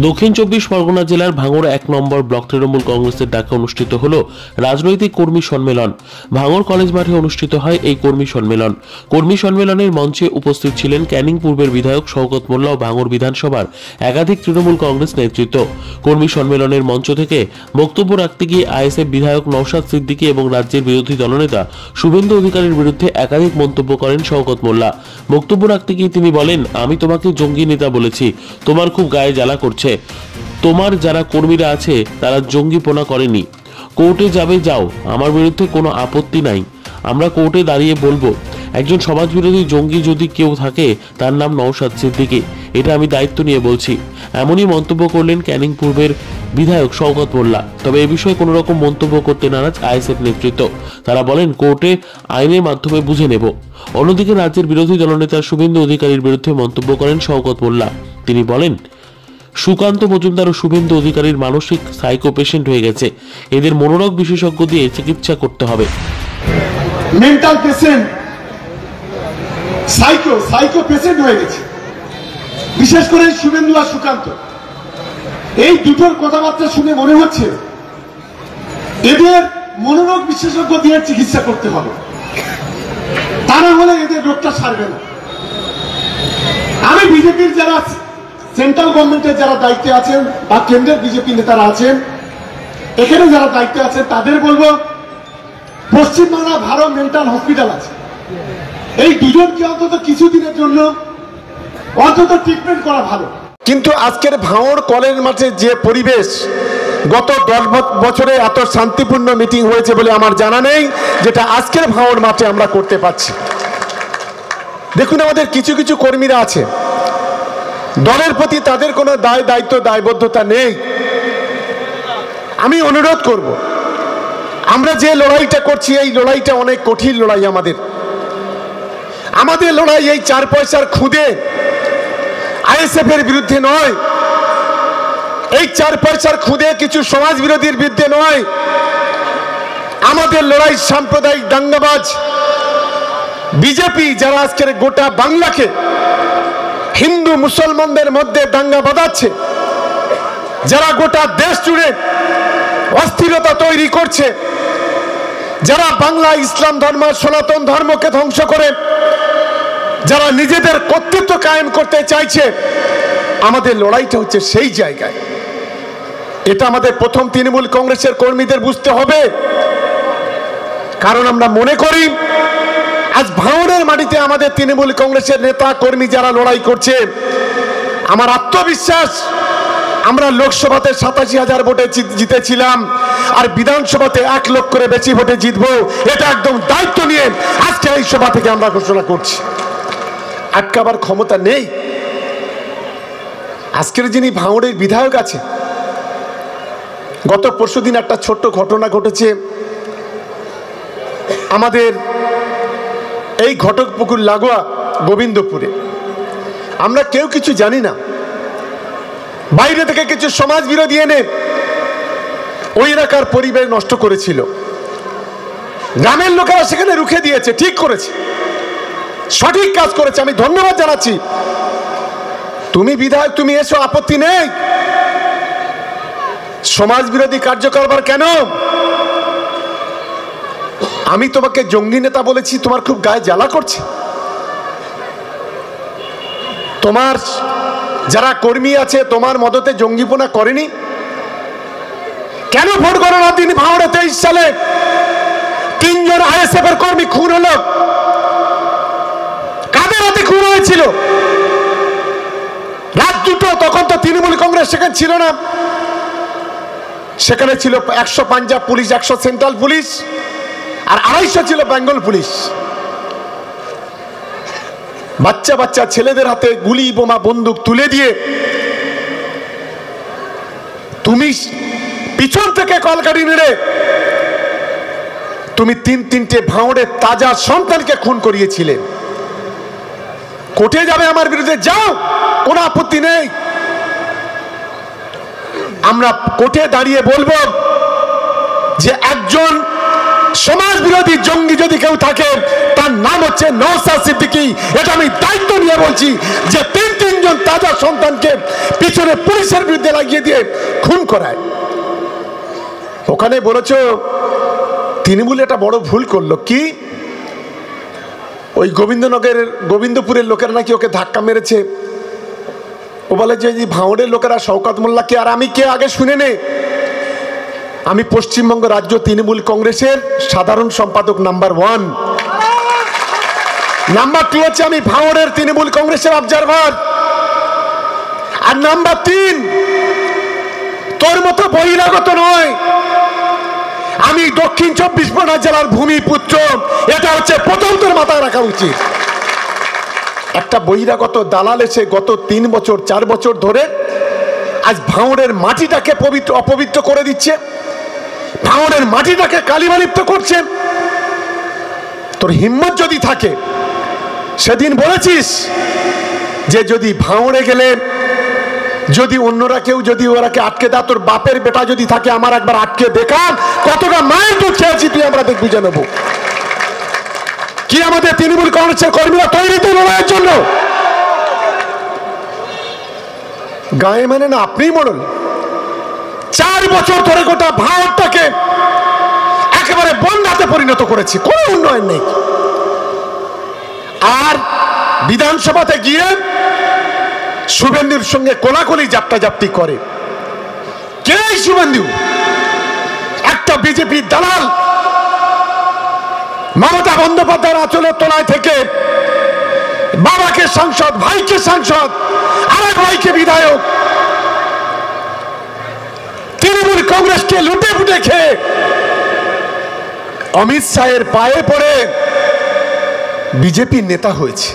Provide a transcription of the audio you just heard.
দক্ষিণ 24 পরগনা জেলার ভাঙড় 1 নম্বর ব্লক তৃণমূল কংগ্রেসের ডাকে অনুষ্ঠিত হল রাজনৈতিক কর্মী সম্মেলন। ভাঙড় কলেজ মাঠে অনুষ্ঠিত হয় এই কর্মী সম্মেলন। কর্মী সম্মেলনের মঞ্চে উপস্থিত ছিলেন ক্যানিং পূর্বের বিধায়ক শওকত মোল্লা ও ভাঙড় বিধানসভার একাধিক তৃণমূল কংগ্রেস নেতৃত্ব। কর্মী সম্মেলনের মঞ্চ থেকে বক্তব্য রাখতে গিয়ে আইএসএফ বিধায়ক নওশাদ সিদ্দিকী এবং রাজ্যের বিরোধী দলনেতা শুভেন্দু অধিকারীর বিরুদ্ধে একাধিক মন্তব্য করেন শওকত মোল্লা। বক্তব্য রাখতে গিয়ে তিনি বলেন, আমি তোমাকে জঙ্গি নেতা বলেছি, তোমার খুব গায়ে জ্বালা করছে। তোমার যারা কর্মীরা আছে তারা জঙ্গিপনা করেনি। কোর্টে যাবে যাও, আমার বিরুদ্ধে কোনো আপত্তি নাই। আমরা কোর্টে দাঁড়িয়ে বলবো একজন সমাজবিরোধী জঙ্গি যদি কেউ থাকে তার নাম নওশাদ সিদ্দিকী, এটা আমি দায়িত্ব নিয়ে বলছি। এমনই মন্তব্য করলেন ক্যানিং পূর্বের বিধায়ক শওকত মোল্লা। তবে এ বিষয়ে কোনো রকম মন্তব্য করতে নারাজ আইএসএফ নেতৃত্ব। তারা বলেন কোর্টে আইনের মাধ্যমে বুঝে নেব। অন্যদিকে রাজ্যের বিরোধী দলনেতা শুভেন্দু অধিকারীর বিরুদ্ধে মন্তব্য করেন শওকত মোল্লা। তিনি বলেন, সুকান্ত মজুমদার ও শুভেন্দু অধিকারীর মানসিক সাইকো পেশেন্ট হয়ে গেছে, এদের মনোরোগ বিশেষজ্ঞ দিয়ে চিকিৎসা করতে হবে। মেন্টাল পেশেন্ট, সাইকো পেশেন্ট হয়ে গেছে, বিশেষ করে শুভেন্দু আর সুকান্ত। এই দুটোর কথাবার্তা শুনে মনে হচ্ছে এদের মনোরোগ বিশেষজ্ঞ দিয়ে চিকিৎসা করতে হবে, তা না হলে এদের রোগটা সারবে না। আমি বিজেপির যারা সেন্ট্রাল গভর্নমেন্টের যারা দায়িত্বে আছেন বা কেন্দ্রের বিজেপি নেতারা আছেন, এখানে যারা দায়িত্বে আছেন তাদের বলবো, পশ্চিমবাংলা ভালো মেন্টাল হসপিটাল আছে, এই দুজনকে অন্তত কিছুদিনের জন্য অন্তত ট্রিটমেন্ট করা ভালো। কিন্তু আজকের ভাঙড় কলেজ মাঠে যে পরিবেশ, গত 10 বছরে এত শান্তিপূর্ণ মিটিং হয়েছে বলে আমার জানা নেই যেটা আজকের ভাঙড় মাঠে আমরা করতে পারছি। দেখুন, আমাদের কিছু কিছু কর্মীরা আছে, দলের প্রতি তাদের কোনো দায়িত্ব দায়বদ্ধতা নেই। আমি অনুরোধ করব, আমরা যে লড়াইটা করছি এই লড়াইটা অনেক কঠিন লড়াই। আমাদের লড়াই এই 4 পয়সার খুদে আইএসএফ এর বিরুদ্ধে নয়, এই 4 পয়সার খুদে কিছু সমাজ বিরোধীর বিরুদ্ধে নয়। আমাদের লড়াই সাম্প্রদায়িক দাঙ্গাবাজ বিজেপি যারা আজকের গোটা বাংলাকে হিন্দু মুসলমানদের মধ্যে দাঙ্গা বাঁধাচ্ছে, যারা গোটা দেশ জুড়ে অস্থিরতা তৈরি করছে, যারা বাংলা ইসলাম ধর্ম সনাতন ধর্মকে ধ্বংস করে যারা নিজেদের কর্তৃত্ব কায়েম করতে চাইছে, আমাদের লড়াইটা হচ্ছে সেই জায়গায়। এটা আমাদের প্রথম তৃণমূল কংগ্রেসের কর্মীদের বুঝতে হবে। কারণ আমরা মনে করি আজ ভাঙড়ের মাটিতে আমাদের তৃণমূল কংগ্রেসের নেতা কর্মী যারা লড়াই করছে, আমার আত্মবিশ্বাস আমরা লোকসভাতে 87,000 ভোটে জিতেছিলাম, আর বিধানসভাতে 1 লক্ষের বেশি ভোটে জিতবো। এটা একদম দায়িত্ব নিয়ে আজকে এই সভা থেকে আমরা ঘোষণা করছি। আটকাবার ক্ষমতা নেই। আজকের যিনি ভাঙড়ের বিধায়ক আছে, গত পরশুদিন একটা ছোট্ট ঘটনা ঘটেছে আমাদের এই ঘটকপুকুর লাগোয়া গোবিন্দপুরে। আমরা কেউ কিছু জানি না, বাইরে থেকে কিছু সমাজ বিরোধী এনে ওই এলাকার পরিবেশ নষ্ট করেছিল। গ্রামের লোকেরা সেখানে রুখে দিয়েছে, ঠিক করেছে, সঠিক কাজ করেছে, আমি ধন্যবাদ জানাচ্ছি। তুমি বিধায়ক, তুমি এসো, আপত্তি নেই। সমাজ বিরোধী কার্যকলাপ কেন? আমি তোমাকে জঙ্গি নেতা বলেছি, তোমার খুব গায়ে জ্বালা করছে। তোমার যারা কর্মী আছে তোমার মদতে জঙ্গিপনা করেনি কেন? ভোট গণনার দিন ভাঙড়ে 23 সালে 3 জন আইএসএফ এর কর্মী খুন হলো। কাদের হাতে খুন হয়েছিল? রাত 2টো, তখন তো তৃণমূল কংগ্রেস সেখানে ছিল না। সেখানে ছিল 100 পাঞ্জাব পুলিশ, 100 সেন্ট্রাল পুলিশ, আর 250 ছিল বেঙ্গল পুলিশ। বাচ্চা বাচ্চা ছেলেদের হাতে গুলি বোমা বন্দুক তুলে দিয়ে তুমি পিছন থেকে কলকাঠি নেড়ে তুমি 3টে ভাঙড়ের তাজা সন্তানকে খুন করিয়েছিলে। কোর্টে যাবে আমার বিরুদ্ধে, যাও, কোনো আপত্তি নেই। আমরা কোর্টে দাঁড়িয়ে বলবো যে একজন সমাজ বিরোধী জঙ্গি যদি কেউ থাকে তার নাম হচ্ছে নওশাদ সিদ্দিকী। এটা আমি দায়িত্ব নিয়ে বলছি যে 3 তিনজন তাজা সন্তানকে পিছনে পুলিশের বিরুদ্ধে লাগিয়ে দিয়ে খুন করায়। ওখানে বলেছ তৃণমূল একটা বড় ভুল করলো কি, ওই গোবিন্দপুরের লোকেরা নাকি ওকে ধাক্কা মেরেছে। ও বলে যে ভাঙড়ের লোকেরা শওকত মোল্লাকে আর আমি কে আগে শুনে নে। আমি পশ্চিমবঙ্গ রাজ্য তৃণমূল কংগ্রেসের সাধারণ সম্পাদক নাম্বার 1। নাম্বার 2 হচ্ছে আমি ভাঙড়ের তৃণমূল কংগ্রেসের অবজারভার। আর নাম্বার 3 তোর মতো বহিরাগত নয়, আমি দক্ষিণ 24 পরগনা জেলার ভূমিপুত্র। এটা হচ্ছে প্রথম তোর মাথায় রাখা উচিত। একটা বহিরাগত দালাল এসে গত 3 বছর 4 বছর ধরে আজ ভাঙড়ের মাটিটাকে অপবিত্র করে দিচ্ছে, ভাঙড়ের মাটিটাকে কালিমালিপ্ত করছে। তোর হিম্মত যদি থাকে, সেদিন বলেছিস যে যদি ভাঙড়ে গেলে যদি অন্যরা কেউ যদি ওরাকে আটকে দেয়, তোর বাপের বেটা যদি থাকে আমার একবার আটকে দেখা কতটা মায়ের দুধ খেয়েছি তুই আমরা বুঝে নেব। কি আমাদের তৃণমূল কংগ্রেসের কর্মীরা তৈরি তো লড়াইয়ের জন্য? গায়ে মানে না আপনিই মরল। 4 বছর ধরে গোটা ভারতটাকে একেবারে বন্যাতে পরিণত করেছি, কোনো উন্নয়ন নেই। আর বিধানসভাতে গিয়ে শুভেন্দুর সঙ্গে কোলাকুলি জাপটাজাপটি করে। কে শুভেন্দু? একটা বিজেপি দালাল। মমতা বন্দ্যোপাধ্যায়ের আঁচলের তলায় থেকে বাবাকে সাংসদ, ভাইকে সাংসদ, আরেক ভাইকে বিধায়ক, তৃণমূল কংগ্রেসকে লুটে ফুটে খেয়ে অমিত শাহের পায়ে পড়ে বিজেপির নেতা হয়েছে।